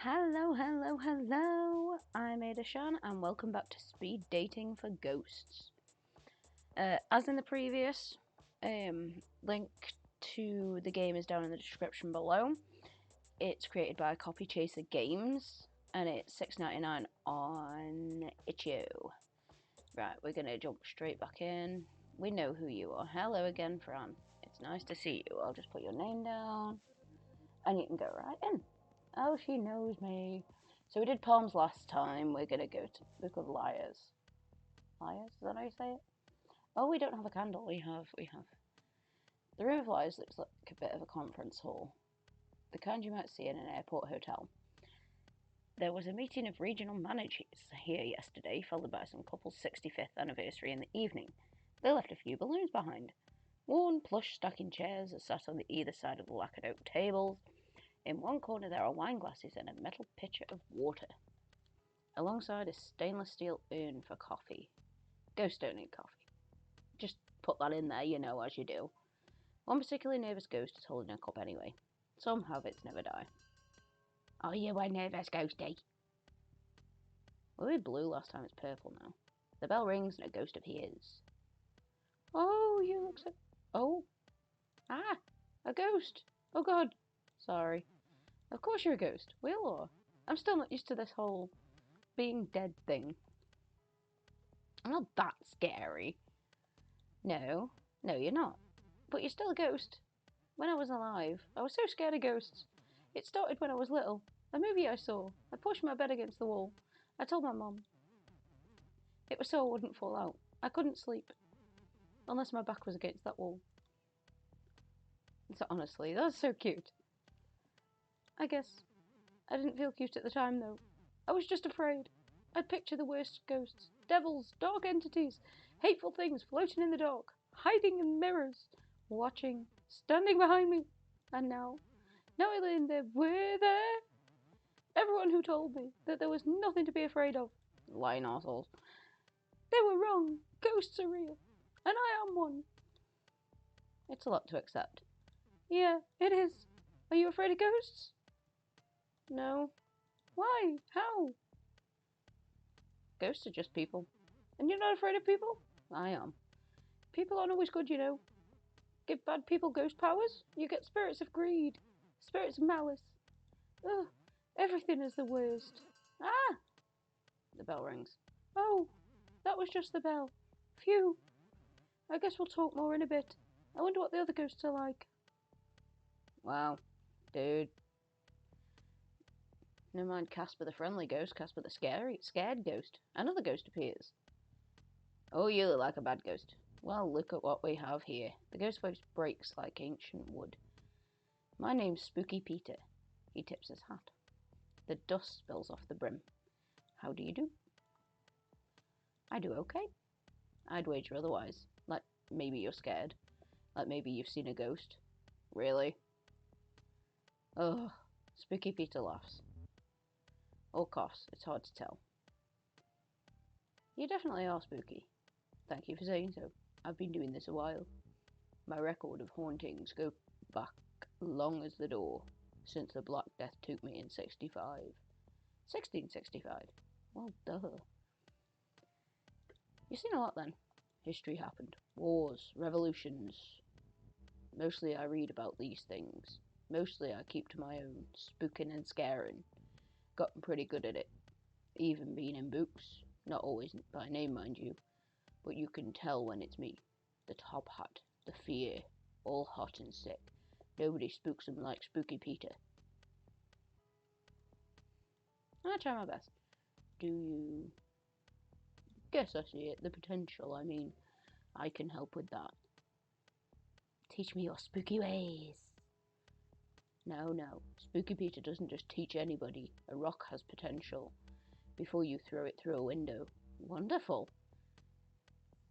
Hello, hello, hello! I'm Ada Shan, and welcome back to Speed Dating for Ghosts. As in the previous, link to the game is down in the description below. It's created by Copy Chaser Games, and it's $6.99 on itch.io. Right, we're gonna jump straight back in. We know who you are. Hello again, Fran. It's nice to see you. I'll just put your name down, and you can go right in. Oh, she knows me. So we did poems last time. We're gonna go to Book of Liars. Liars? Is that how you say it? Oh, we don't have a candle. We have. The Room of Liars looks like a bit of a conference hall. The kind you might see in an airport hotel. There was a meeting of regional managers here yesterday, followed by some couple's 65th anniversary in the evening. They left a few balloons behind. Worn plush stocking chairs are sat on either side of the lacquered oak tables. In one corner there are wine glasses and a metal pitcher of water. Alongside a stainless steel urn for coffee. Ghosts don't need coffee. Just put that in there, as you do. One particularly nervous ghost is holding a cup anyway. Some habits never die. Are you a nervous ghostie? We were blue last time, it's purple now. The bell rings and a ghost appears. Oh, you look so... Oh. Ah, a ghost. Oh god. Sorry. Of course you're a ghost. We all are. I'm still not used to this whole being dead thing. I'm not that scary. No, you're not. But you're still a ghost. When I was alive, I was so scared of ghosts. It started when I was little. A movie I saw. I pushed my bed against the wall. I told my mum. It was so I wouldn't fall out. I couldn't sleep. Unless my back was against that wall. So honestly, that's so cute. I guess. I didn't feel cute at the time though. I was just afraid. I'd picture the worst ghosts. Devils, dark entities, hateful things floating in the dark, hiding in mirrors, watching, standing behind me. And now I lay in there, were there? Everyone who told me that there was nothing to be afraid of, lying assholes, they were wrong. Ghosts are real, and I am one. It's a lot to accept. Yeah, it is. Are you afraid of ghosts? No. Why? How? Ghosts are just people. And you're not afraid of people? I am. People aren't always good, Give bad people ghost powers, you get spirits of greed, spirits of malice. Ugh, everything is the worst. Ah! The bell rings. Oh, that was just the bell. Phew. I guess we'll talk more in a bit. I wonder what the other ghosts are like. Wow, dude. Never mind Casper the friendly ghost, Casper the scared ghost. Another ghost appears. Oh, you look like a bad ghost. Well, look at what we have here. The ghost face breaks like ancient wood. My name's Spooky Peter. He tips his hat. The dust spills off the brim. How do you do? I do okay. I'd wager otherwise. Like, maybe you're scared. Like, maybe you've seen a ghost. Really? Ugh. Spooky Peter laughs. Or coughs. It's hard to tell. You definitely are spooky. Thank you for saying so. I've been doing this a while. My record of hauntings go back long as the door, since the Black Death took me in 65. 1665. Well, duh. You've seen a lot then. History happened. Wars, revolutions. Mostly I read about these things. Mostly I keep to my own, spooking and scaring. Gotten pretty good at it. Even being in books. Not always by name, mind you. But you can tell when it's me. The top hat, the fear, all hot and sick. Nobody spooks them like Spooky Peter. I try my best. Do you? Guess I see it. The potential, I mean. I can help with that. Teach me your spooky ways. No. Spooky Peter doesn't just teach anybody. A rock has potential. Before you throw it through a window. Wonderful.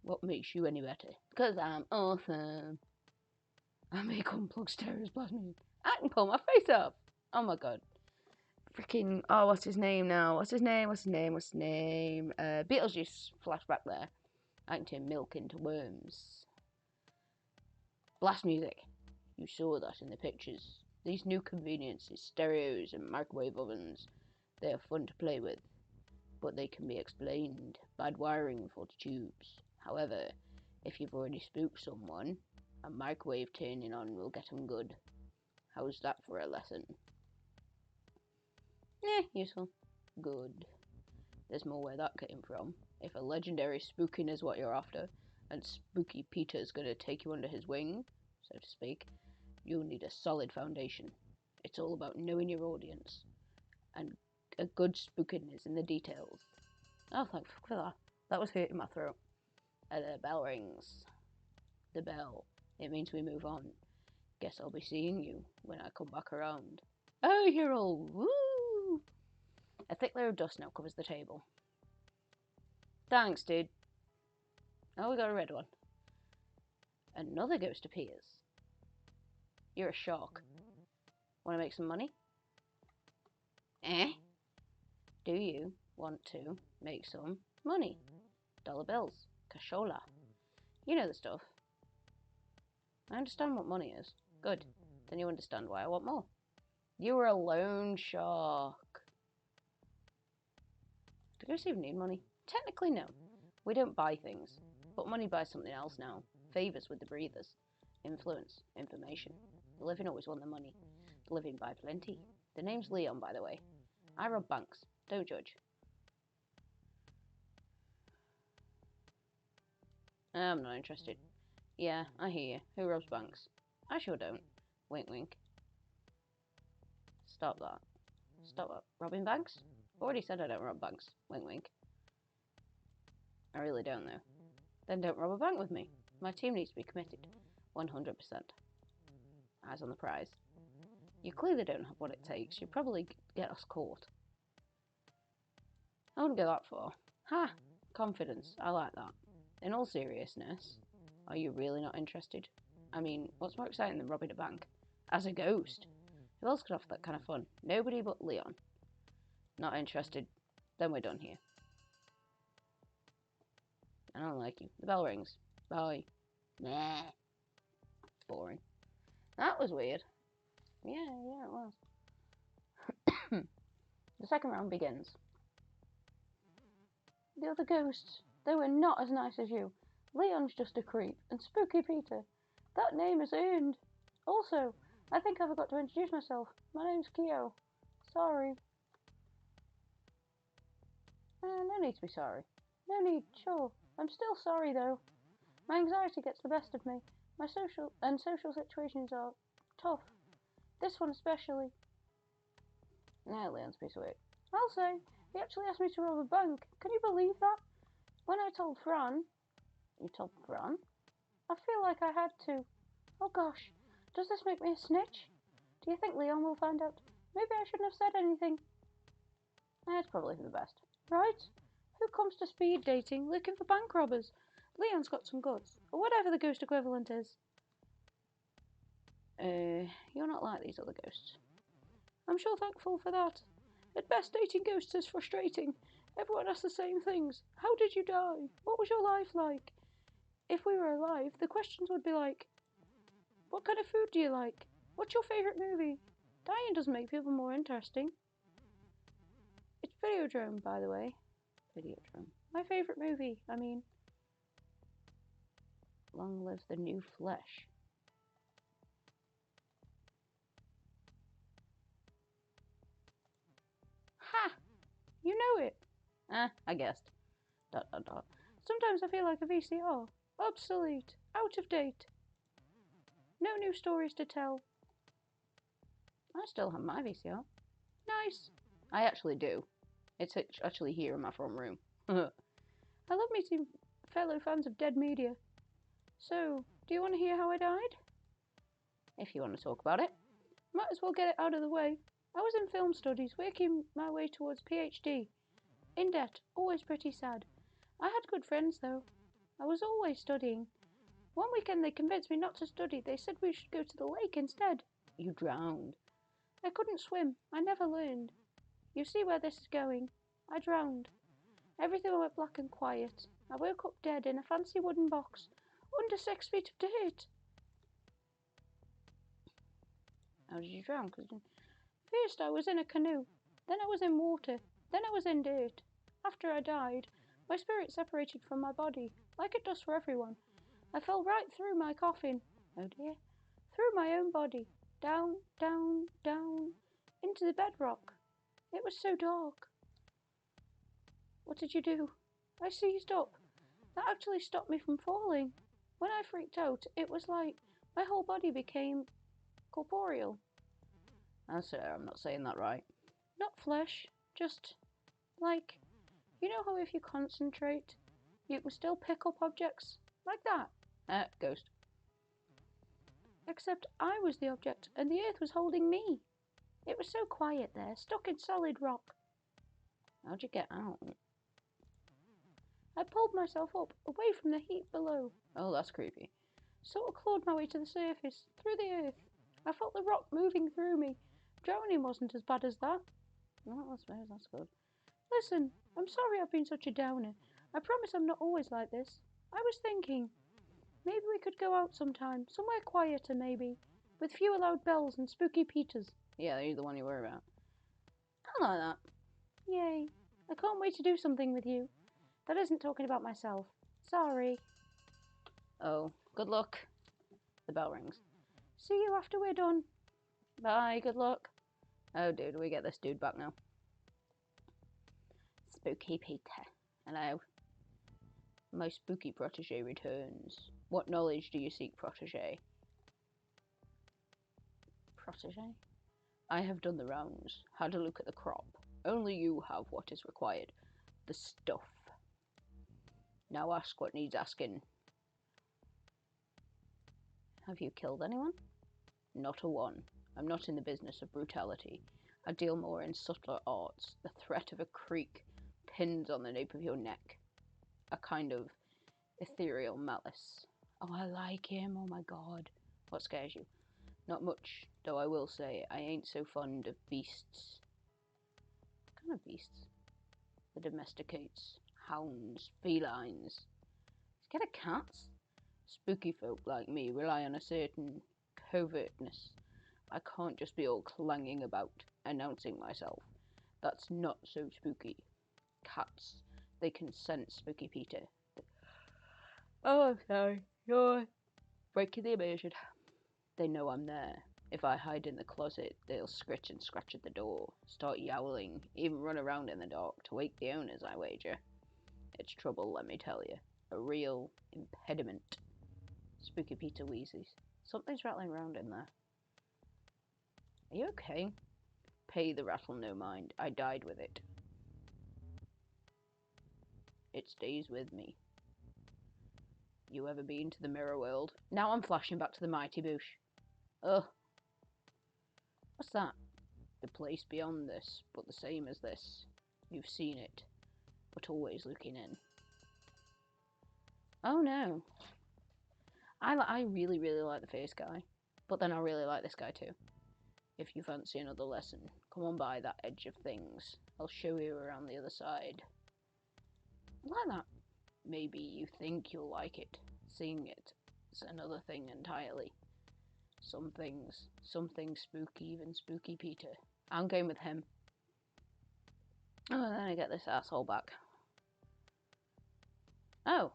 What makes you any better? Because I'm awesome. I make unplugged stereos plasma. I can pull my face off. Oh my god. Freaking, oh, what's his name now? What's his name? Beetlejuice flashback there. I can turn milk into worms. Blast music. You saw that in the pictures. These new conveniences, stereos and microwave ovens. They are fun to play with, but they can be explained. Bad wiring for the tubes. However, if you've already spooked someone, a microwave turning on will get them good. How's that for a lesson? Useful. Good. There's more where that came from. If a legendary spooking is what you're after, and Spooky Peter's gonna take you under his wing, so to speak, you'll need a solid foundation. It's all about knowing your audience, and a good spooking is in the details. Oh, thank fuck for that. That was hurting my throat. And the bell rings. The bell. It means we move on. Guess I'll be seeing you when I come back around. Oh, you're all woo! A thick layer of dust now covers the table. Thanks, dude. Oh, we got a red one. Another ghost appears. You're a shark. Want to make some money? Do you want to make some money? Dollar bills. Cashola. You know the stuff. I understand what money is. Good. Then you understand why I want more. You were a loan shark. Do ghosts even need money? Technically, no. We don't buy things. But money buys something else now. Favours with the breathers. Influence. Information. The living always want the money. The living buy plenty. The name's Leon, by the way. I rob banks. Don't judge. I'm not interested. Yeah, I hear you. Who robs banks? I sure don't. Wink, wink. Stop that. Stop that. Robbing banks? Already said I don't rob banks. Wink, wink. I really don't, though. Then don't rob a bank with me. My team needs to be committed. 100%. Eyes on the prize. You clearly don't have what it takes. You'd probably get us caught. I wouldn't go that far. Ha! Confidence. I like that. In all seriousness, are you really not interested? I mean, what's more exciting than robbing a bank? As a ghost. Who else could offer that kind of fun? Nobody but Leon. Not interested. Then we're done here. I don't like you. The bell rings. Bye. Meh. Boring. That was weird. Yeah, it was. The second round begins. The other ghosts, they were not as nice as you. Leon's just a creep, and Spooky Peter. That name is earned. Also, I think I forgot to introduce myself. My name's Kyo. Sorry. No need to be sorry. No need, sure. I'm still sorry, though. My anxiety gets the best of me. My social situations are tough. This one especially. Now Leon's piece of work. I'll say, he actually asked me to rob a bank. Can you believe that? When I told Fran... You told Fran? I feel like I had to. Oh gosh, does this make me a snitch? Do you think Leon will find out? Maybe I shouldn't have said anything. It's probably for the best. Right? Who comes to speed dating looking for bank robbers? Leon's got some guts, or whatever the ghost equivalent is. You're not like these other ghosts. I'm sure thankful for that. At best, dating ghosts is frustrating. Everyone asks the same things. How did you die? What was your life like? If we were alive, the questions would be like, what kind of food do you like? What's your favourite movie? Dying doesn't make people more interesting. It's Videodrome, by the way. Videodrome. My favourite movie, I mean. Long live the new flesh. Ha! You know it. I guessed. ... Sometimes I feel like a VCR. Obsolete. Out of date. No new stories to tell. I still have my VCR. Nice. I actually do. It's actually here in my front room. I love meeting fellow fans of dead media. So, do you want to hear how I died? If you want to talk about it. Might as well get it out of the way. I was in film studies, working my way towards PhD. In debt, always pretty sad. I had good friends though. I was always studying. One weekend they convinced me not to study. They said we should go to the lake instead. You drowned. I couldn't swim. I never learned. You see where this is going. I drowned. Everything went black and quiet. I woke up dead in a fancy wooden box, under 6 feet of dirt. How did you drown? First I was in a canoe. Then I was in water. Then I was in dirt. After I died, my spirit separated from my body, like it does for everyone. I fell right through my coffin. Oh dear. Through my own body. Down, down, down. Into the bedrock. It was so dark. What did you do? I seized up. That actually stopped me from falling. When I freaked out, it was like my whole body became corporeal. I'm not saying that right. Not flesh, just like, you know how if you concentrate, you can still pick up objects? Like that. Ghost. Except I was the object and the earth was holding me. It was so quiet there, stuck in solid rock. How'd you get out? I pulled myself up, away from the heat below. Oh, that's creepy. Sort of clawed my way to the surface, through the earth. I felt the rock moving through me. Drowning wasn't as bad as that. Well, I suppose that's good. Listen, I'm sorry I've been such a downer. I promise I'm not always like this. I was thinking, maybe we could go out sometime, somewhere quieter maybe, with fewer loud bells and spooky Peters. Yeah, you're the one you worry about. I like that. Yay. I can't wait to do something with you. That isn't talking about myself. Sorry. Oh, good luck. The bell rings. See you after we're done. Bye, good luck. Oh, dude, we get this dude back now. Spooky Peter. Hello. My spooky protege returns. What knowledge do you seek, protege? Protege? I have done the rounds. Had a look at the crop. Only you have what is required. The stuff. Now ask what needs asking. Have you killed anyone? Not a one. I'm not in the business of brutality. I deal more in subtler arts. The threat of a creak pins on the nape of your neck. A kind of ethereal malice. Oh, I like him. Oh my god. What scares you? Not much, though I will say I ain't so fond of beasts. What kind of beasts? The domesticates. Hounds. Felines. Scared of cats? Spooky folk like me rely on a certain covertness. I can't just be all clanging about, announcing myself. That's not so spooky. Cats, they can sense Spooky Peter. Oh, I'm sorry. You're breaking the immersion. They know I'm there. If I hide in the closet, they'll scratch and scratch at the door, start yowling, even run around in the dark to wake the owners, I wager. It's trouble, let me tell you. A real impediment. Spooky Peter wheezes. Something's rattling around in there. Are you okay? Pay the rattle no mind. I died with it. It stays with me. You ever been to the mirror world? Now I'm flashing back to the mighty bush. Ugh. What's that? The place beyond this, but the same as this. You've seen it, but always looking in. Oh no. I really, really like the first guy, but then I really like this guy too. If you fancy another lesson, come on by that edge of things. I'll show you around the other side. I like that. Maybe you think you'll like it. Seeing it is another thing entirely. Some things spooky, even Spooky Peter. I'm going with him. Oh, and then I get this asshole back. Oh.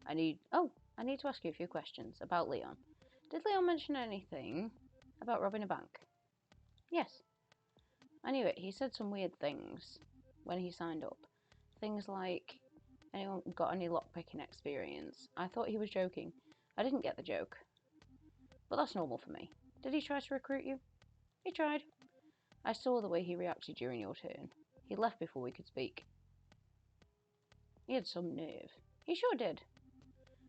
I need to ask you a few questions about Leon. Did Leon mention anything about robbing a bank? Yes. I knew it. He said some weird things when he signed up. Things like, anyone got any lockpicking experience? I thought he was joking. I didn't get the joke. But that's normal for me. Did he try to recruit you? He tried. I saw the way he reacted during your turn. He left before we could speak. He had some nerve. He sure did.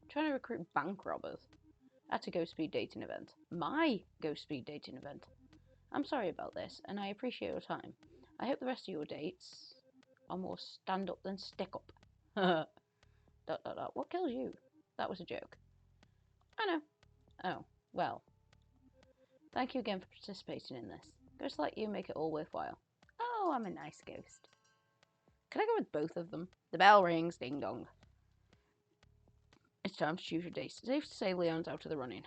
Trying to recruit bank robbers. At a Ghost Speed dating event. My Ghost Speed dating event. I'm sorry about this, and I appreciate your time. I hope the rest of your dates are more stand up than stick up. ... What kills you? That was a joke. I know. Oh, well. Thank you again for participating in this. Ghosts like you make it all worthwhile. Oh, I'm a nice ghost. Can I go with both of them? The bell rings, ding dong. It's time to choose your date. Safe to say Leon's out of the running.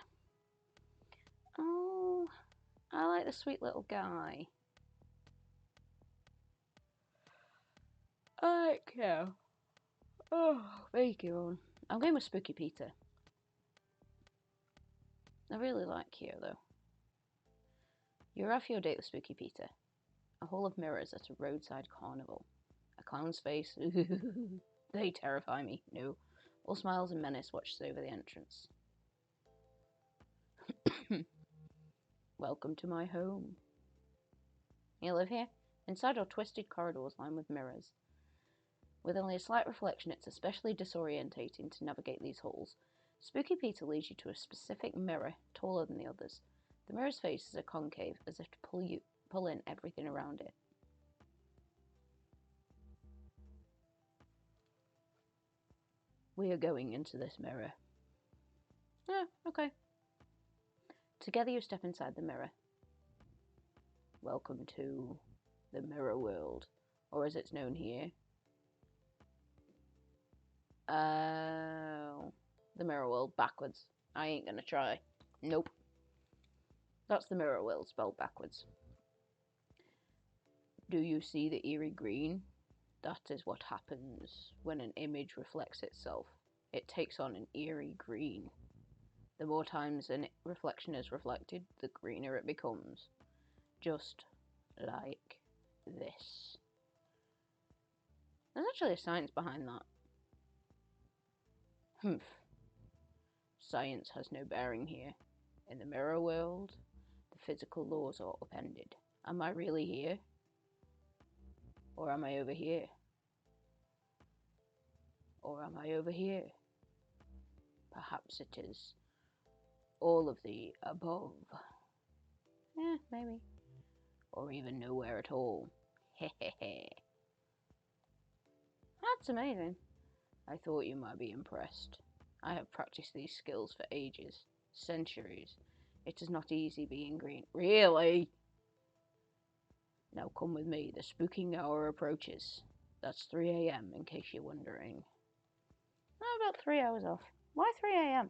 Oh, I like the sweet little guy. Yeah. Oh, make your own. I'm going with Spooky Peter. I really like Kyo though. You arrive for your date with Spooky Peter. A hall of mirrors at a roadside carnival. A clown's face. They terrify me. No. All smiles and menace watches over the entrance. Welcome to my home. You live here? Inside are twisted corridors lined with mirrors. With only a slight reflection, it's especially disorientating to navigate these halls. Spooky Peter leads you to a specific mirror, taller than the others. The mirror's face is a concave, as if to pull in everything around it. We are going into this mirror. Yeah, okay. Together you step inside the mirror. Welcome to the mirror world, or as it's known here. The mirror world backwards. I ain't gonna try. Nope. That's the mirror world spelled backwards. Do you see the eerie green? That is what happens when an image reflects itself. It takes on an eerie green. The more times a reflection is reflected, the greener it becomes. Just like this. There's actually a science behind that. Humph. Science has no bearing here. In the mirror world, the physical laws are upended. Am I really here? Or am I over here? Or am I over here? Perhaps it is all of the above. Yeah, maybe. Or even nowhere at all. Hehehe. That's amazing. I thought you might be impressed. I have practiced these skills for ages. Centuries. It is not easy being green. Really? Now come with me. The spooking hour approaches. That's 3 a.m. in case you're wondering. How about 3 hours off? Why 3 a.m.?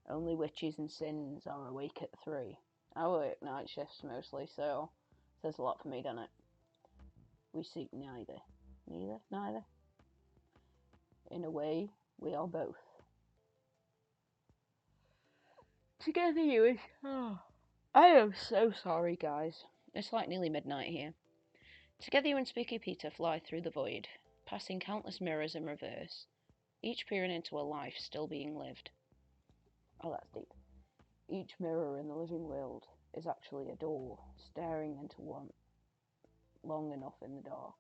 Only witches and sins are awake at 3. I work night shifts mostly, so it says a lot for me, doesn't it? We seek neither. Neither? In a way, we are both. Together you is... Oh. I am so sorry, guys. It's like nearly midnight here. Together you and Spooky Peter fly through the void, passing countless mirrors in reverse, each peering into a life still being lived. Oh, that's deep. Each mirror in the living world is actually a door, staring into one long enough in the dark.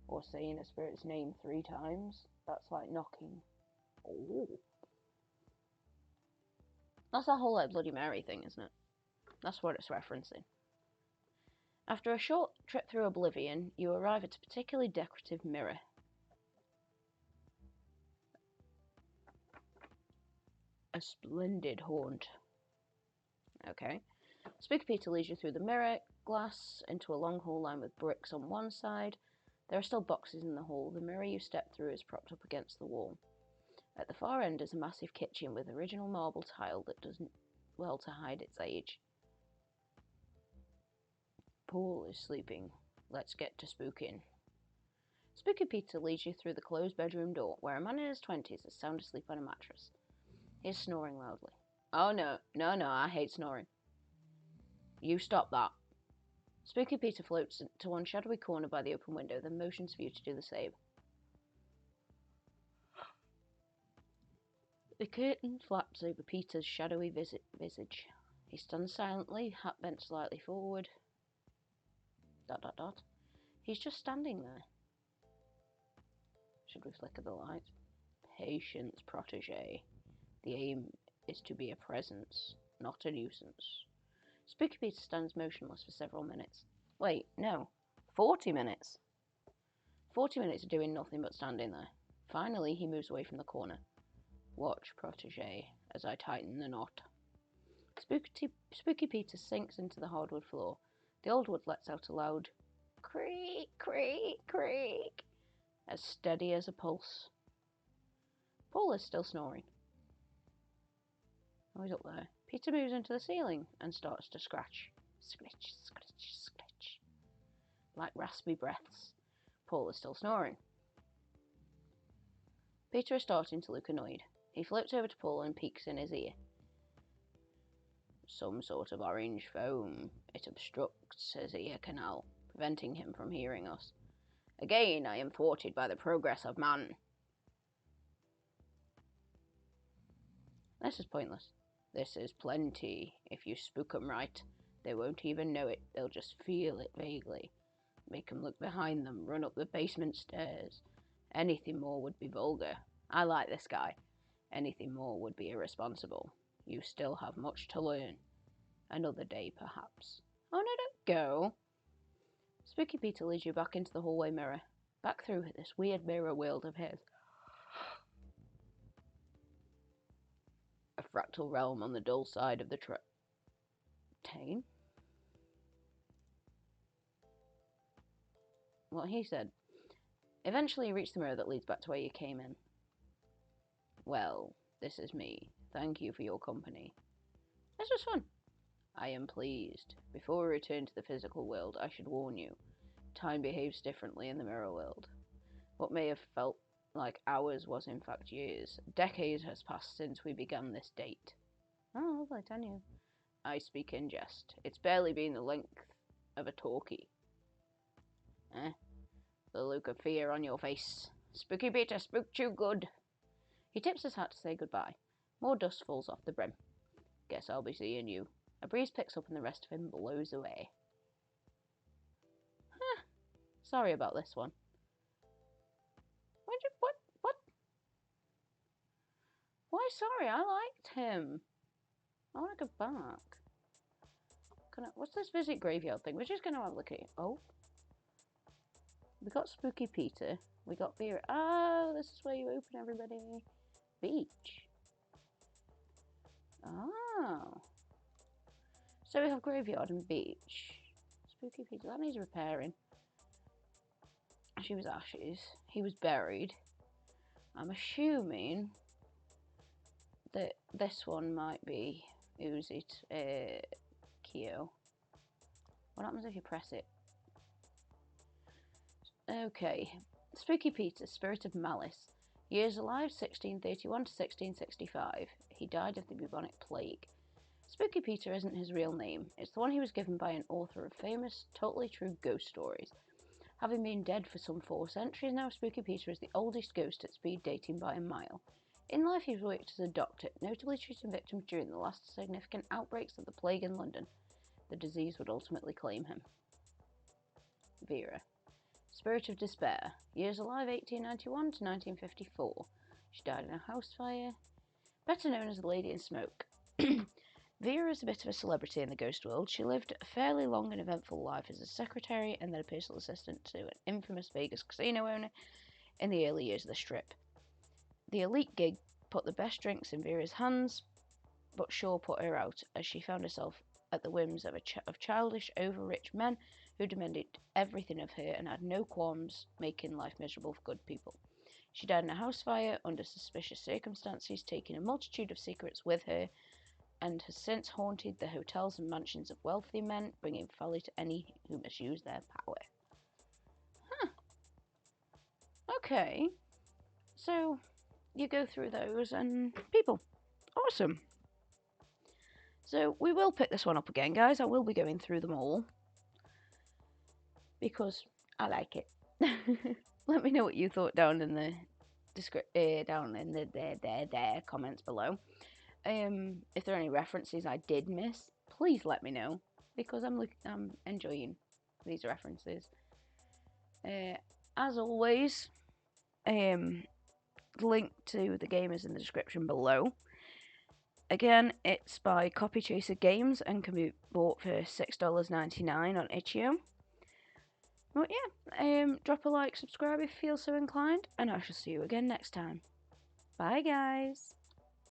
Or saying a spirit's name 3 times, that's like knocking. Oh. That's that whole like Bloody Mary thing, isn't it? That's what it's referencing. After a short trip through oblivion, you arrive at a particularly decorative mirror. A splendid haunt. Okay. Spooky Peter leads you through the mirror glass into a long hall lined with bricks on one side. There are still boxes in the hall. The mirror you step through is propped up against the wall. At the far end is a massive kitchen with original marble tile that doesn't well to hide its age. Paul is sleeping. Let's get to spooking. Spooky Peter leads you through the closed bedroom door, where a man in his 20s is sound asleep on a mattress. He is snoring loudly. Oh no, I hate snoring. You stop that. Spooky Peter floats to one shadowy corner by the open window, then motions for you to do the same. The curtain flaps over Peter's shadowy visage. He stands silently, hat bent slightly forward. ... He's just standing there. Should we flicker the light? Patience, protege. The aim is to be a presence, not a nuisance. Spooky Peter stands motionless for several minutes. Wait, no. 40 minutes. 40 minutes of doing nothing but standing there. Finally, he moves away from the corner. Watch, protege, as I tighten the knot. Spooky Peter sinks into the hardwood floor. The old wood lets out a loud creak, creak, creak, as steady as a pulse. Paul is still snoring. Oh, he's up there. Peter moves into the ceiling and starts to scratch. Scratch, scratch, scratch. Like raspy breaths. Paul is still snoring. Peter is starting to look annoyed. He flips over to Paul and peeks in his ear. Some sort of orange foam. It obstructs his ear canal, preventing him from hearing us. Again, I am thwarted by the progress of man. This is pointless. This is plenty. If you spook 'em right, they won't even know it. They'll just feel it vaguely. Make 'em look behind them, run up the basement stairs. Anything more would be vulgar. I like this guy. Anything more would be irresponsible. You still have much to learn. Another day, perhaps. Oh no, don't go. Spooky Peter leads you back into the hallway mirror. Back through this weird mirror world of his. A fractal realm on the dull side of the train. What he said. Eventually you reach the mirror that leads back to where you came in. Well, this is me. Thank you for your company. This was fun. I am pleased. Before we return to the physical world, I should warn you. Time behaves differently in the mirror world. What may have felt like hours was in fact years. A decade has passed since we began this date. Oh, lovely, 10 years. I speak in jest. It's barely been the length of a talkie. The look of fear on your face. Spooky Peter spooked you good. He tips his hat to say goodbye. More dust falls off the brim. Guess I'll be seeing you. A breeze picks up and the rest of him blows away. Huh. Sorry about this one. What? Why sorry? I liked him. I want to go back. What's this visit graveyard thing? We're just going to have a look at it. Oh. We got Spooky Peter. We got Vera. Oh, this is where you open everybody. Beach. Oh. So we have graveyard and beach. Spooky Peter. That needs repairing. She was ashes. He was buried. I'm assuming that this one might be Kyo. What happens if you press it? Okay. Spooky Peter, Spirit of Malice. Years alive, 1631 to 1665. He died of the bubonic plague. Spooky Peter isn't his real name. It's the one he was given by an author of famous, totally true ghost stories. Having been dead for some 4 centuries now, Spooky Peter is the oldest ghost at speed dating by a mile. In life, he's worked as a doctor, notably treating victims during the last significant outbreaks of the plague in London. The disease would ultimately claim him. Vera. Spirit of Despair. Years alive, 1891 to 1954. She died in a house fire. Better known as the Lady in Smoke. Vera is a bit of a celebrity in the ghost world. She lived a fairly long and eventful life as a secretary and then a personal assistant to an infamous Vegas casino owner in the early years of the Strip. The elite gig put the best drinks in Vera's hands, but sure put her out, as she found herself at the whims of childish, over-rich men who demanded everything of her and had no qualms making life miserable for good people. She died in a house fire under suspicious circumstances, taking a multitude of secrets with her, and has since haunted the hotels and mansions of wealthy men, bringing folly to any who misuse their power. Huh. Okay. So, you go through those and people. Awesome. So, we will pick this one up again, guys. I will be going through them all. Because I like it. Let me know what you thought down in the comments below. If there are any references I did miss, please let me know, because I'm enjoying these references. As always, link to the game is in the description below. Again, it's by Copy Chaser Games and can be bought for $6.99 on itch.io. But yeah, drop a like, subscribe if you feel so inclined, and I shall see you again next time. Bye, guys.